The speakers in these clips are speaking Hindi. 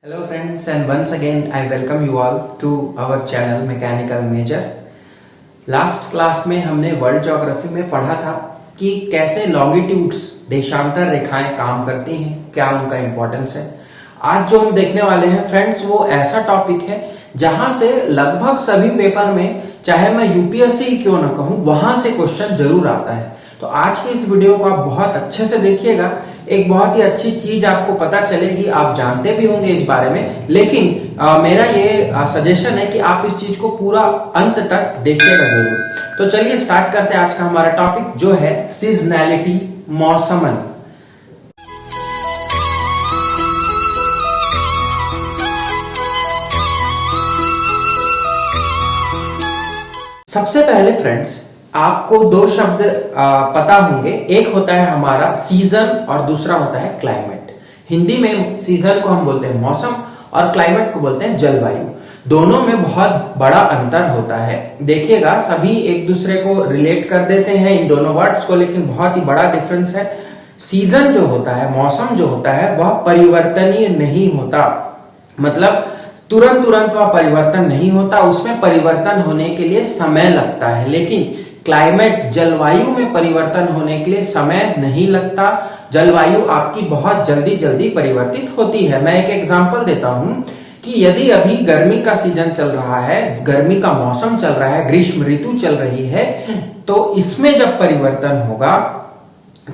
Hello friends, and once again I welcome you all to our channel Mechanical Major। Last class में हमने वर्ल्ड ज्योग्राफी में पढ़ा था कि कैसे लॉन्गिट्यूड्स देशांतर रेखाएं काम करती हैं, क्या उनका इंपॉर्टेंस है। आज जो हम देखने वाले हैं फ्रेंड्स, वो ऐसा टॉपिक है जहां से लगभग सभी पेपर में, चाहे मैं यूपीएससी क्यों ना कहूं, वहां से क्वेश्चन जरूर आता है। तो आज की इस वीडियो को आप बहुत अच्छे से देखिएगा। एक बहुत ही अच्छी चीज आपको पता चलेगी, आप जानते भी होंगे इस बारे में, लेकिन मेरा ये सजेशन है कि आप इस चीज को पूरा अंत तक देखिएगा जरूर। तो चलिए स्टार्ट करते हैं आज का हमारा टॉपिक, जो है सीजनैलिटी, मौसमन। सबसे पहले फ्रेंड्स, आपको दो शब्द पता होंगे। एक होता है हमारा सीजन और दूसरा होता है क्लाइमेट। हिंदी में सीजन को हम बोलते हैं मौसम और क्लाइमेट को बोलते हैं जलवायु। दोनों में बहुत बड़ा अंतर होता है। देखिएगा, सभी एक दूसरे को रिलेट कर देते हैं इन दोनों वर्ड्स को, लेकिन बहुत ही बड़ा डिफरेंस है। सीजन जो होता है, मौसम जो होता है, वह परिवर्तनीय नहीं होता। मतलब तुरंत वह परिवर्तन नहीं होता, उसमें परिवर्तन होने के लिए समय लगता है। लेकिन क्लाइमेट, जलवायु में परिवर्तन होने के लिए समय नहीं लगता। जलवायु आपकी बहुत जल्दी परिवर्तित होती है। मैं एक एग्जांपल देता हूं कि यदि अभी गर्मी का सीजन चल रहा है, गर्मी का मौसम चल रहा है, ग्रीष्म ऋतु चल रही है, तो इसमें जब परिवर्तन होगा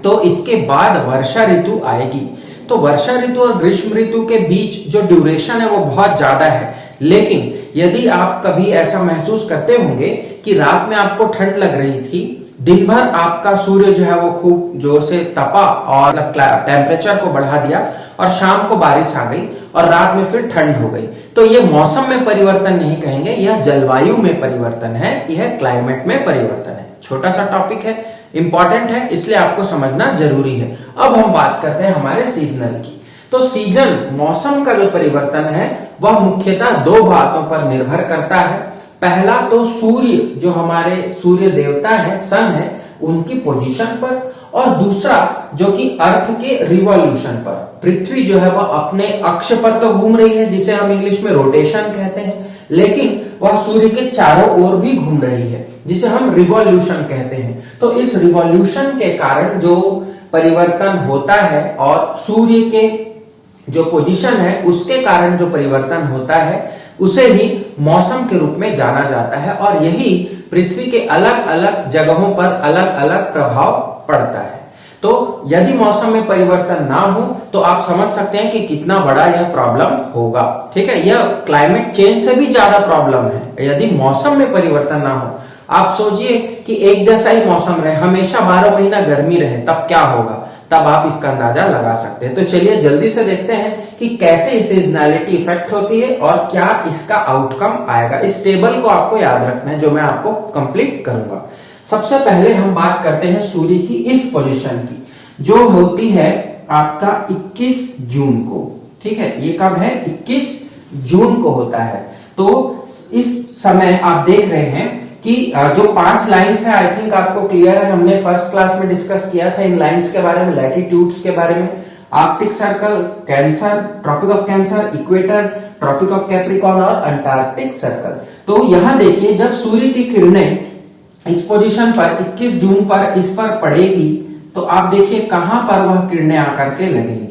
तो इसके बाद वर्षा ऋतु आएगी। तो वर्षा ऋतु और ग्रीष्म ऋतु के बीच जो ड्यूरेशन है वो बहुत ज्यादा है। लेकिन यदि आप कभी ऐसा महसूस करते होंगे कि रात में आपको ठंड लग रही थी, दिन भर आपका सूर्य जो है वो खूब जोर से तपा और टेम्परेचर को बढ़ा दिया, और शाम को बारिश आ गई और रात में फिर ठंड हो गई, तो ये मौसम में परिवर्तन नहीं कहेंगे, यह जलवायु में परिवर्तन है, यह क्लाइमेट में परिवर्तन है। छोटा सा टॉपिक है, इंपॉर्टेंट है, इसलिए आपको समझना जरूरी है। अब हम बात करते हैं हमारे सीजनल की। तो सीजन, मौसम का जो परिवर्तन है, वह मुख्यतः दो बातों पर निर्भर करता है। पहला तो सूर्य, जो हमारे सूर्य देवता है, सन है, उनकी पोजीशन पर, और दूसरा जो कि अर्थ के रिवॉल्यूशन पर। पृथ्वी जो है वह अपने अक्ष पर तो घूम रही है, जिसे हम इंग्लिश में रोटेशन कहते हैं, लेकिन वह सूर्य के चारों ओर भी घूम रही है, जिसे हम रिवॉल्यूशन कहते हैं। तो इस रिवॉल्यूशन के कारण जो परिवर्तन होता है, और सूर्य के जो पोजीशन है उसके कारण जो परिवर्तन होता है, उसे ही मौसम के रूप में जाना जाता है। और यही पृथ्वी के अलग अलग जगहों पर अलग अलग प्रभाव पड़ता है। तो यदि मौसम में परिवर्तन ना हो तो आप समझ सकते हैं कि कितना बड़ा यह प्रॉब्लम होगा। ठीक है, यह क्लाइमेट चेंज से भी ज्यादा प्रॉब्लम है यदि मौसम में परिवर्तन ना हो। आप सोचिए कि एक जैसा ही मौसम रहे, हमेशा 12 महीना गर्मी रहे, तब क्या होगा, तब आप इसका अंदाजा लगा सकते हैं। तो चलिए जल्दी से देखते हैं कि कैसे सीजनैलिटी इफेक्ट होती है और क्या इसका आउटकम आएगा। इस टेबल को आपको याद रखना है, जो मैं आपको कंप्लीट करूंगा। सबसे पहले हम बात करते हैं सूर्य की इस पोजीशन की, जो होती है आपका 21 जून को। ठीक है, ये कब है? 21 जून को होता है। तो इस समय आप देख रहे हैं कि जो 5 लाइंस है, आई थिंक आपको क्लियर है। हमने फर्स्ट क्लास में डिस्कस किया था इन लाइंस के बारे में, लैटिट्यूड्स के बारे में। Arctic circle, Cancer, tropic of Cancer, equator, tropic of Capricorn और अंटार्कटिक सर्कल। तो यहां देखिए, जब सूर्य की किरणें इस पोजीशन पर 21 जून पर इस पर पड़ेगी, तो आप देखिए कहां पर वह किरणें आकर के लगेंगी।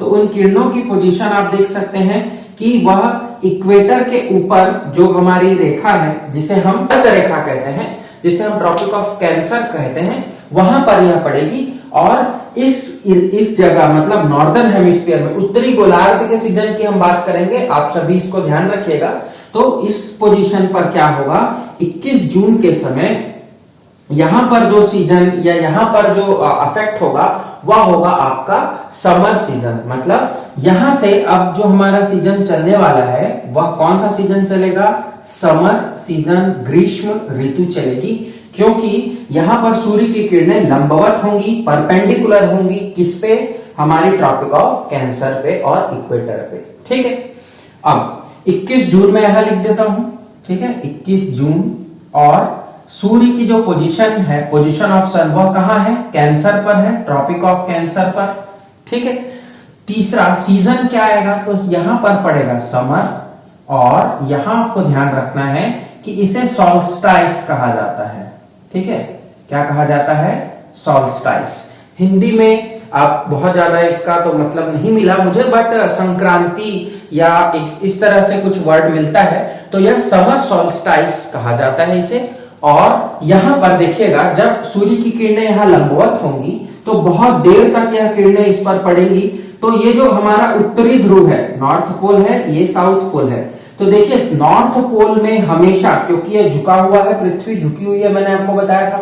तो उन किरणों की पोजीशन आप देख सकते हैं कि वह इक्वेटर के ऊपर जो हमारी रेखा है, जिसे हम अर्ध रेखा कहते हैं, जिसे हम ट्रॉपिक ऑफ कैंसर कहते हैं, वहां पर यह पड़ेगी। और इस जगह, मतलब नॉर्दर्न हेमिस्फीयर में, उत्तरी गोलार्ध के सीजन की हम बात करेंगे, आप सभी इसको ध्यान रखिएगा। तो इस पोजीशन पर क्या होगा, 21 जून के समय यहां पर जो सीजन या यहां पर जो अफेक्ट होगा, वह होगा आपका समर सीजन। मतलब यहां से अब जो हमारा सीजन चलने वाला है, वह कौन सा सीजन चलेगा? समर सीजन, ग्रीष्म ऋतु चलेगी। क्योंकि यहां पर सूर्य की किरणें लंबवत होंगी, परपेंडिकुलर होंगी, किस पे? हमारी ट्रॉपिक ऑफ कैंसर पे और इक्वेटर पे। ठीक है, अब 21 जून में यहां लिख देता हूं। ठीक है, 21 जून, और सूर्य की जो पोजीशन है, पोजीशन ऑफ सन, वह कहां है? कैंसर पर है, ट्रॉपिक ऑफ कैंसर पर। ठीक है, तीसरा सीजन क्या आएगा, तो यहां पर पड़ेगा समर, और यहां आपको ध्यान रखना है कि इसे सॉल्स्टाइस कहा जाता है। ठीक है, क्या कहा जाता है, सॉल्स्टाइस। हिंदी में आप बहुत ज्यादा इसका तो मतलब नहीं मिला मुझे, बट संक्रांति या इस तरह से कुछ वर्ड मिलता है, तो यह समर सॉल्स्टाइस कहा जाता है इसे। और यहां पर देखिएगा, जब सूर्य की किरणें यहां लंबवत होंगी तो बहुत देर तक यह किरणें इस पर पड़ेंगी। तो ये जो हमारा उत्तरी ध्रुव है, नॉर्थ पोल है, ये साउथ पोल है, तो देखिए नॉर्थ पोल में हमेशा, क्योंकि ये झुका हुआ है, पृथ्वी झुकी हुई है, मैंने आपको बताया था,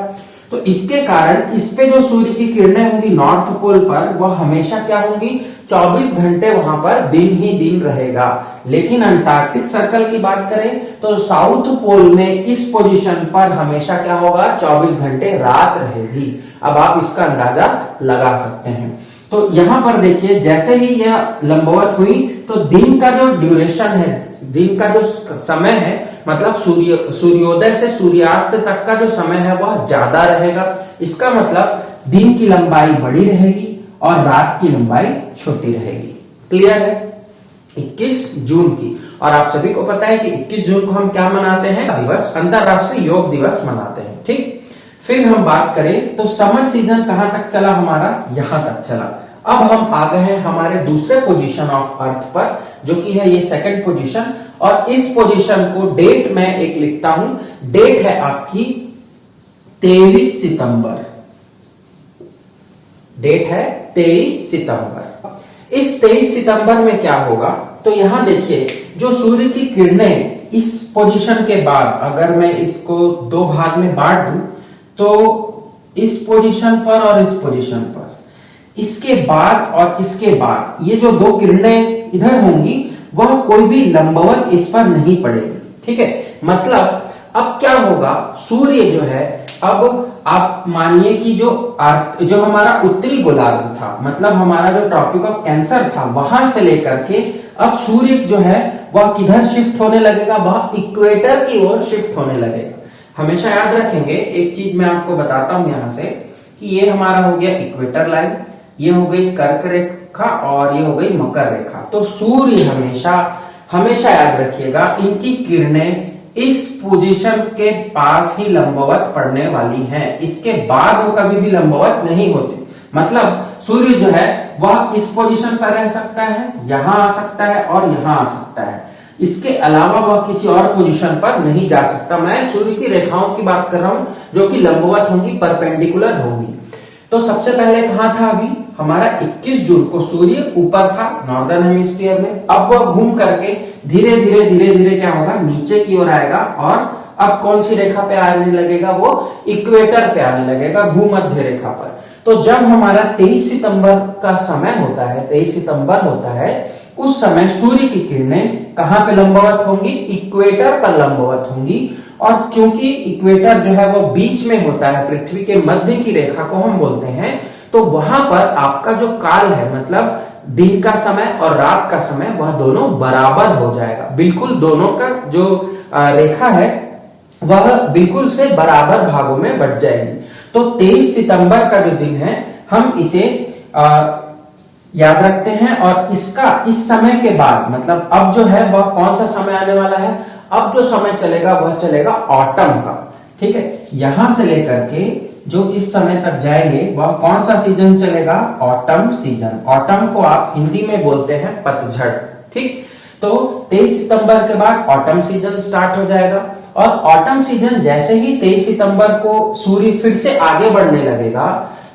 तो इसके कारण इस पे जो सूर्य की किरणें होंगी नॉर्थ पोल पर, वह हमेशा क्या होंगी, 24 घंटे वहां पर दिन ही दिन रहेगा। लेकिन अंटार्कटिक सर्कल की बात करें तो साउथ पोल में इस पोजीशन पर हमेशा क्या होगा, 24 घंटे रात रहेगी। अब आप इसका अंदाजा लगा सकते हैं। तो यहां पर देखिए, जैसे ही यह लंबवत हुई तो दिन का जो ड्यूरेशन है, दिन का जो समय है, मतलब सूर्योदय से सूर्यास्त तक का जो समय है वह ज्यादा रहेगा। इसका मतलब दिन की लंबाई बड़ी रहेगी और रात की लंबाई छोटी रहेगी। क्लियर है? 21 जून की, और आप सभी को पता है कि 21 जून को हम क्या मनाते हैं, दिवस, अंतरराष्ट्रीय योग दिवस मनाते हैं। ठीक, फिर हम बात करें तो समर सीजन कहां तक चला हमारा, यहां तक चला। अब हम आ गए हैं हमारे दूसरे पोजीशन ऑफ अर्थ पर, जो कि है ये सेकंड पोजीशन, और इस पोजीशन को डेट मैं एक लिखता हूं, डेट है आपकी 23 सितंबर, डेट है 23 सितंबर। इस 23 सितंबर में क्या होगा, तो यहां देखिए, जो सूर्य की किरणें इस पोजीशन के बाद, अगर मैं इसको दो भाग में बांट दूं, तो इस पोजीशन पर और इस पोजीशन पर, इसके बाद और इसके बाद, ये जो दो किरणें इधर होंगी, वह कोई भी लंबवत इस पर नहीं पड़ेगी। ठीक है, मतलब अब क्या होगा, सूर्य जो है, अब आप मानिए कि जो हमारा उत्तरी गोलार्ध था, मतलब हमारा जो ट्रॉपिक ऑफ कैंसर था, वहां से लेकर के अब सूर्य जो है वह किधर शिफ्ट होने लगेगा, वह इक्वेटर की ओर शिफ्ट होने लगेगा। हमेशा याद रखेंगे, एक चीज मैं आपको बताता हूं यहां से, कि ये हमारा हो गया इक्वेटर लाइन, ये हो गई कर्क रेखा, और ये हो गई मकर रेखा। तो सूर्य हमेशा याद रखिएगा, इनकी किरणें इस पोजीशन के पास ही लंबवत पड़ने वाली हैं, इसके बाद वो कभी भी लंबवत नहीं होते। मतलब सूर्य जो है वह इस पोजीशन पर रह सकता है, यहां आ सकता है और यहां आ सकता है, इसके अलावा वह किसी और पोजीशन पर नहीं जा सकता। मैं सूर्य की रेखाओं की बात कर रहा हूं जो कि लंबवत होंगी, परपेंडिकुलर होंगी। तो सबसे पहले कहां था, अभी हमारा 21 जून को सूर्य ऊपर था नॉर्दर्न हेमिस्फीयर में, अब वह घूम करके धीरे धीरे क्या होगा, नीचे की ओर आएगा, और अब कौन सी रेखा पे आने लगेगा, वो इक्वेटर पे आने लगेगा, भूमध्य रेखा पर। तो जब हमारा 23 सितंबर का समय होता है, 23 सितंबर होता है, उस समय सूर्य की किरणें कहां पे लंबवत होंगी, इक्वेटर पर लंबवत होंगी। और क्योंकि इक्वेटर जो है वो बीच में होता है, पृथ्वी के मध्य की रेखा को हम बोलते हैं, तो वहां पर आपका जो काल है, मतलब दिन का समय और रात का समय, वह दोनों बराबर हो जाएगा। बिल्कुल दोनों का जो रेखा है वह बिल्कुल से बराबर भागों में बट जाएगी। तो 23 सितंबर का जो दिन है, हम इसे याद रखते हैं, और इसका इस समय के बाद, मतलब अब जो है वह कौन सा समय आने वाला है, अब जो समय चलेगा वह चलेगा ऑटम का। ठीक है, यहां से लेकर के जो इस समय तक जाएंगे वह कौन सा सीजन चलेगा, ऑटम सीजन। ऑटम को आप हिंदी में बोलते हैं पतझड़। ठीक, तो 23 सितंबर के बाद ऑटम सीजन स्टार्ट हो जाएगा, और ऑटम सीजन जैसे ही 23 सितंबर को सूर्य फिर से आगे बढ़ने लगेगा,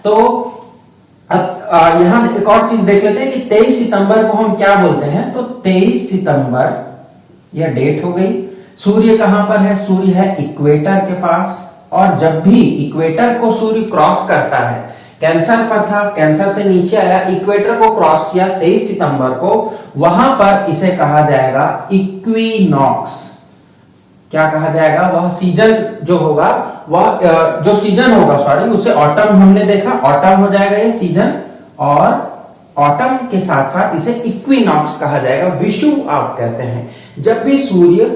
तो अब यहां एक और चीज देख लेते हैं कि 23 सितंबर को हम क्या बोलते हैं। तो 23 सितंबर यह डेट हो गई, सूर्य कहां पर है, सूर्य है इक्वेटर के पास, और जब भी इक्वेटर को सूर्य क्रॉस करता है, कैंसर पर था, कैंसर से नीचे आया, इक्वेटर को क्रॉस किया 23 सितंबर को, वहां पर इसे कहा जाएगा इक्विनॉक्स। क्या कहा जाएगा, वह सीजन जो होगा, वह जो सीजन होगा, सॉरी, उसे ऑटम हमने देखा, ऑटम हो जाएगा ये सीजन, और ऑटम के साथ साथ इसे इक्विनॉक्स कहा जाएगा, विषुव आप कहते हैं। जब भी सूर्य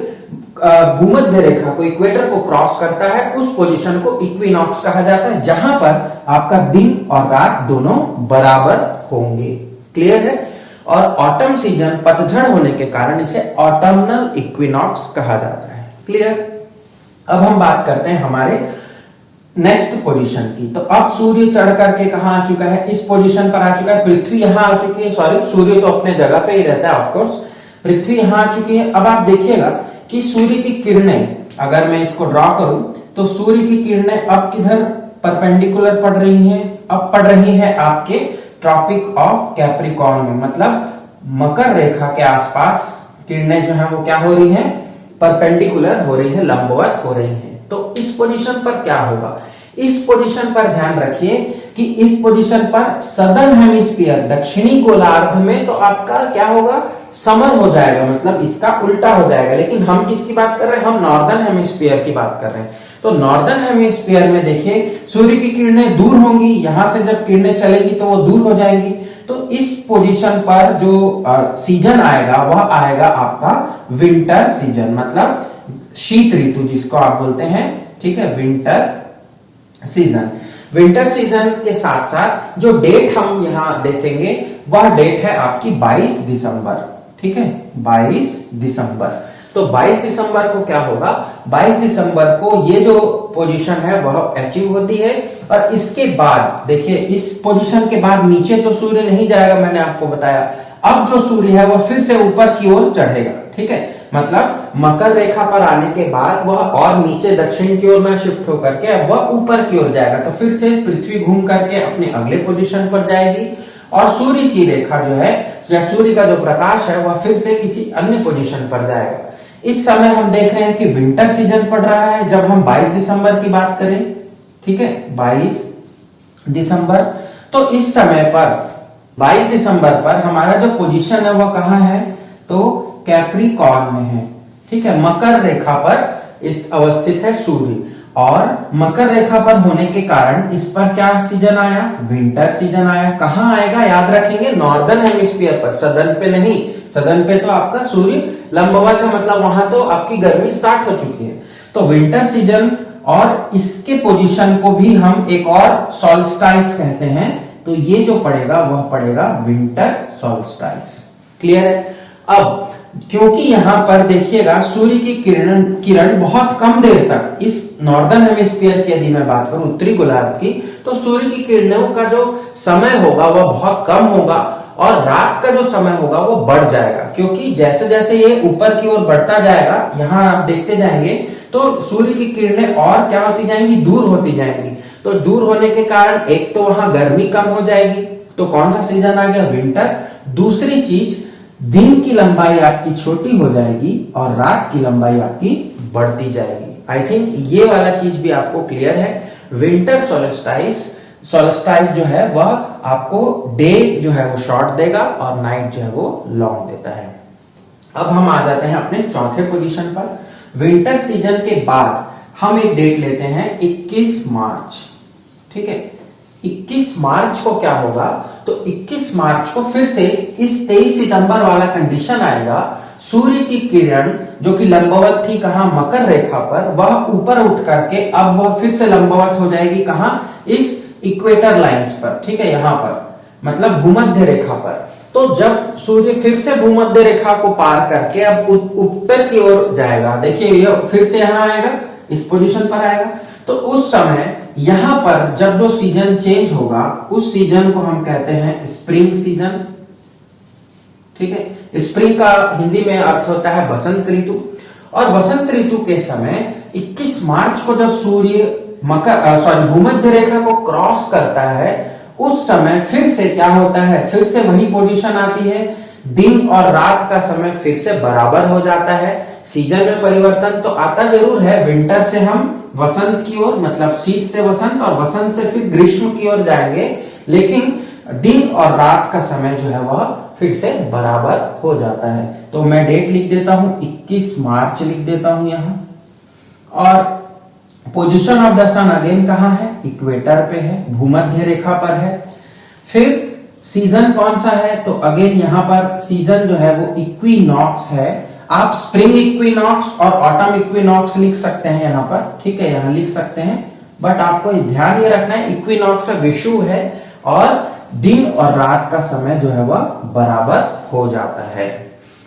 भूमध्य रेखा को, इक्वेटर को क्रॉस करता है, उस पोजीशन को इक्विनॉक्स कहा जाता है, जहां पर आपका दिन और रात दोनों बराबर होंगे। क्लियर है? और ऑटम सीजन पतझड़ होने के कारण इसे ऑटमनल इक्विनॉक्स कहा जाता है। क्लियर। अब हम बात करते हैं हमारे नेक्स्ट पोजीशन की। तो अब सूर्य चढ़ करके कहां आ चुका है, इस पोजीशन पर आ चुका है। पृथ्वी यहां आ चुकी है, सॉरी सूर्य तो अपने जगह पे ही रहता है ऑफकोर्स, पृथ्वी यहां आ चुकी है। अब आप देखिएगा कि सूर्य की किरणें, अगर मैं इसको ड्रॉ करूं तो सूर्य की किरणें अब किधर परपेंडिकुलर पड़ रही हैं, अब पड़ रही है आपके ट्रॉपिक ऑफ कैप्रिकॉर्न में, मतलब मकर रेखा के आसपास किरणें जो है वो क्या हो रही हैं, परपेंडिकुलर हो रही है, लंबवत हो रही है। तो इस पोजीशन पर क्या होगा, इस पोजीशन पर ध्यान रखिए कि इस पोजीशन पर सदर्न हेमिस्फीयर दक्षिणी गोलार्ध में तो आपका क्या होगा, समर हो जाएगा, मतलब इसका उल्टा हो जाएगा। लेकिन हम किसकी बात कर रहे हैं, हम नॉर्दर्न हेमिस्फीयर की बात कर रहे हैं। तो नॉर्दर्न हेमिस्फीयर में देखिए सूर्य की किरणें दूर होंगी, यहां से जब किरणें चलेगी तो वो दूर हो जाएंगी। तो इस पोजीशन पर जो सीजन आएगा वह आएगा आपका विंटर सीजन, मतलब शीत ऋतु जिसको आप बोलते हैं, ठीक है, विंटर सीजन। विंटर सीजन के साथ साथ जो डेट हम यहां देखेंगे वह डेट है आपकी 22 दिसंबर, ठीक है, 22 दिसंबर। तो 22 दिसंबर को क्या होगा, 22 दिसंबर को ये जो पोजीशन है वह अचीव होती है। और इसके बाद देखिए इस पोजीशन के बाद नीचे तो सूर्य नहीं जाएगा, मैंने आपको बताया। अब जो सूर्य है वह फिर से ऊपर की ओर चढ़ेगा, ठीक है, मतलब मकर रेखा पर आने के बाद वह और नीचे दक्षिण की ओर में शिफ्ट होकर के अब वह ऊपर की ओर जाएगा। तो फिर से पृथ्वी घूम करके अपने अगले पोजीशन पर जाएगी और सूर्य की रेखा जो है या सूर्य का जो प्रकाश है वह फिर से किसी अन्य पोजीशन पर जाएगा। इस समय हम देख रहे हैं कि विंटर सीजन पड़ रहा है जब हम 22 दिसंबर की बात करें, ठीक है, 22 दिसंबर। तो इस समय पर 22 दिसंबर पर हमारा जो पोजीशन है वह कहां है, तो कैप्रिकॉर्न में है, ठीक है, मकर रेखा पर इस अवस्थित है सूर्य। और मकर रेखा पर होने के कारण इस पर क्या सीजन आया, विंटर सीजन आया। कहां आएगा, याद रखेंगे नॉर्दर्न हेमिस्फीयर पर, सदर्न पे नहीं, सदर्न पे तो आपका सूर्य लंबवत है, मतलब वहां तो आपकी गर्मी स्टार्ट हो चुकी है। तो विंटर सीजन, और इसके पोजीशन को भी हम एक और सॉल्स्टाइस कहते हैं। तो ये जो पड़ेगा वह पड़ेगा विंटर सॉल्स्टाइस। क्लियर है। अब क्योंकि यहां पर देखिएगा सूर्य की किरण बहुत कम देर तक, इस नॉर्दर्न हेमिस्फीयर की यदि मैं बात करूं, उत्तरी गोलार्ध की, तो सूर्य की किरणों का जो समय होगा वह बहुत कम होगा और रात का जो समय होगा वो बढ़ जाएगा। क्योंकि जैसे जैसे ये ऊपर की ओर बढ़ता जाएगा, यहां आप देखते जाएंगे तो सूर्य की किरणें और क्या होती जाएंगी, दूर होती जाएंगी। तो दूर होने के कारण एक तो वहां गर्मी कम हो जाएगी, तो कौन सा सीजन आ गया, विंटर। दूसरी चीज, दिन की लंबाई आपकी छोटी हो जाएगी और रात की लंबाई आपकी बढ़ती जाएगी। आई थिंक ये वाला चीज भी आपको क्लियर है। विंटर सोल्स्टाइस जो है वह आपको डे जो है वो शॉर्ट देगा और नाइट जो है वो लॉन्ग देता है। अब हम आ जाते हैं अपने चौथे पोजीशन पर। विंटर सीजन के बाद हम एक डेट लेते हैं 21 मार्च, ठीक है। 21 मार्च को क्या होगा, तो 21 मार्च को फिर से इस 23 सितंबर वाला कंडीशन आएगा। सूर्य की किरण जो कि लंबवत थी कहां, मकर रेखा पर, वह ऊपर उठ करके अब वह फिर से लंबवत हो जाएगी कहां, इस इक्वेटर लाइंस पर, ठीक है, यहां पर, मतलब भूमध्य रेखा पर। तो जब सूर्य फिर से भूमध्य रेखा को पार करके अब उत्तर की ओर जाएगा, देखिए ये फिर से यहां आएगा, इस पोजीशन पर आएगा। तो उस समय यहां पर जब जो सीजन चेंज होगा उस सीजन को हम कहते हैं स्प्रिंग सीजन, ठीक है। स्प्रिंग का हिंदी में अर्थ होता है बसंत ऋतु। और बसंत ऋतु के समय 21 मार्च को जब सूर्य भूमध्य रेखा को क्रॉस करता है, उस समय फिर से क्या होता है, फिर से वही पोजीशन आती है, दिन और रात का समय फिर से बराबर हो जाता है। सीजन में परिवर्तन तो आता जरूर है, विंटर से हम वसंत की ओर, मतलब शीत से वसंत और वसंत से फिर ग्रीष्म की ओर जाएंगे, लेकिन दिन और रात का समय जो है वह फिर से बराबर हो जाता है। तो मैं डेट लिख देता हूं, 21 मार्च लिख देता हूं यहां। और position of the sun again कहां है, इक्वेटर पे है, भूमध्य रेखा पर है। फिर सीजन कौन सा है, तो अगेन यहां पर सीजन जो है वो इक्विनॉक्स है। आप स्प्रिंग इक्विनॉक्स और ऑटम इक्विनॉक्स लिख सकते हैं यहां पर, ठीक है, यहां लिख सकते हैं। बट आपको ध्यान ये रखना है इक्विनॉक्स विषुव है और दिन और रात का समय जो है वह बराबर हो जाता है।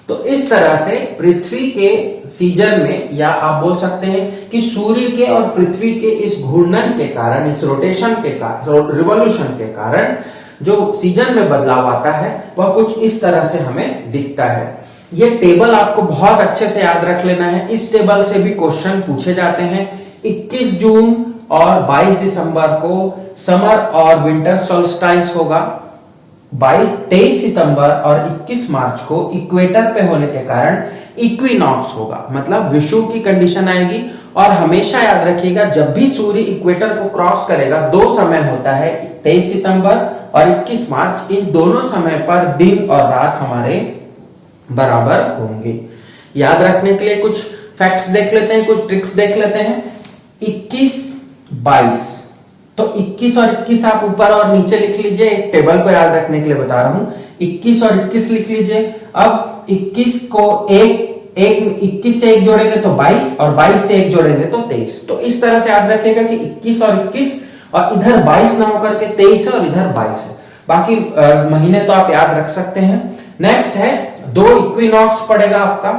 तो इस तरह से पृथ्वी के सीजन में, या आप बोल सकते हैं कि सूर्य के और पृथ्वी के इस घूर्णन के कारण, इस रोटेशन के कारण, रिवॉल्यूशन के कारण जो सीजन में बदलाव आता है वह कुछ इस तरह से हमें दिखता है। ये टेबल आपको बहुत अच्छे से याद रख लेना है। इस टेबल से भी क्वेश्चन पूछे जाते हैं। 21 जून और 22 दिसंबर को समर और विंटर सोल्स्टाइस होगा। 23 सितंबर और 21 मार्च को इक्वेटर पे होने के कारण इक्विनॉक्स होगा, मतलब विषुव की कंडीशन आएगी। और हमेशा याद रखिएगा, जब भी सूर्य इक्वेटर को क्रॉस करेगा, दो समय होता है, 23 सितंबर और 21 मार्च। इन दोनों समय पर दिन और रात हमारे बराबर होंगे। याद रखने के लिए कुछ फैक्ट्स देख लेते हैं, कुछ ट्रिक्स देख लेते हैं। 21, 22, तो 21 और 21 आप ऊपर और नीचे लिख लीजिए, एक टेबल को याद रखने के लिए बता रहा हूं। 21 और 21 लिख लीजिए। अब 21 को 21 से 1 जोड़ेंगे तो 22, और 22 से 1 जोड़ेंगे तो 23। तो इस तरह से याद रखिएगा कि 21 और 21, और इधर 22 ना होकर के 23 है और इधर 22 है। बाकी महीने तो आप याद रख सकते हैं। नेक्स्ट है 2 इक्विनॉक्स पड़ेगा आपका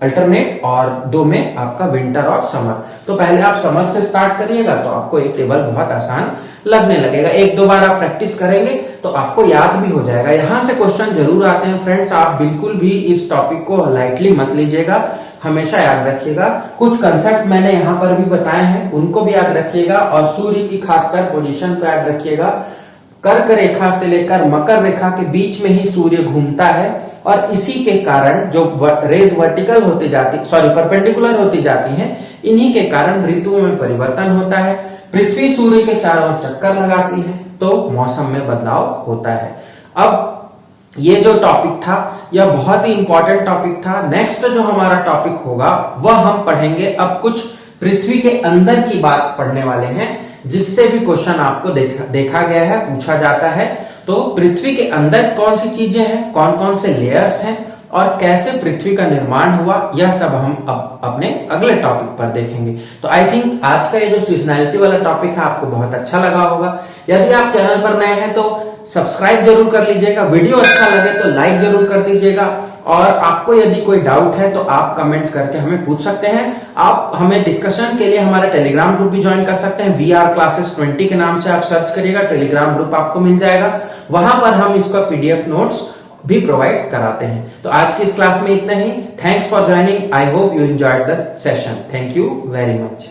अल्टरनेट, और 2 में आपका विंटर और समर। तो पहले आप समर से स्टार्ट करिएगा तो आपको एक टेबल बहुत आसान लगने लगेगा। एक दो बार आप प्रैक्टिस करेंगे तो आपको याद भी हो जाएगा। यहां से क्वेश्चन जरूर आते हैं फ्रेंड्स, आप बिल्कुल भी इस टॉपिक को लाइटली मत लीजिएगा, हमेशा याद रखिएगा। कुछ कंसेप्ट मैंने यहां पर भी बताए हैं, उनको भी याद रखिएगा। और सूर्य की खासकर पोजीशन को याद रखिएगा। कर्क रेखा से लेकर मकर रेखा के बीच में ही सूर्य घूमता है, और इसी के कारण जो रेज वर्टिकल होती जाती, परपेंडिकुलर होती जाती हैं, इन्हीं के कारण ऋतुओं में परिवर्तन होता है। पृथ्वी सूर्य के चारों ओर चक्कर लगाती है तो मौसम में बदलाव होता है। अब ये जो टॉपिक था यह बहुत ही इंपॉर्टेंट टॉपिक था। नेक्स्ट जो हमारा टॉपिक होगा वह हम पढ़ेंगे, अब कुछ पृथ्वी के अंदर की बात पढ़ने वाले हैं, जिससे भी क्वेश्चन आपको देखा गया है, पूछा जाता है। तो पृथ्वी के अंदर कौन सी चीजें हैं, कौन कौन से लेयर्स हैं, और कैसे पृथ्वी का निर्माण हुआ, यह सब हम अपने अगले टॉपिक पर देखेंगे। तो आई थिंक आज का ये जो सीजनैलिटी वाला टॉपिक है आपको बहुत अच्छा लगा होगा। यदि आप चैनल पर नए हैं तो सब्सक्राइब जरूर कर लीजिएगा, वीडियो अच्छा लगे तो लाइक जरूर कर दीजिएगा। और आपको यदि कोई डाउट है तो आप कमेंट करके हमें पूछ सकते हैं। आप हमें डिस्कशन के लिए हमारा टेलीग्राम ग्रुप भी ज्वाइन कर सकते हैं। VR क्लासेस 20 के नाम से आप सर्च करिएगा, टेलीग्राम ग्रुप आपको मिल जाएगा। वहां पर हम इसका PDF नोट्स भी प्रोवाइड कराते हैं। तो आज की इस क्लास में इतना ही। Thanks for joining. I hope you enjoyed the session. Thank you very much.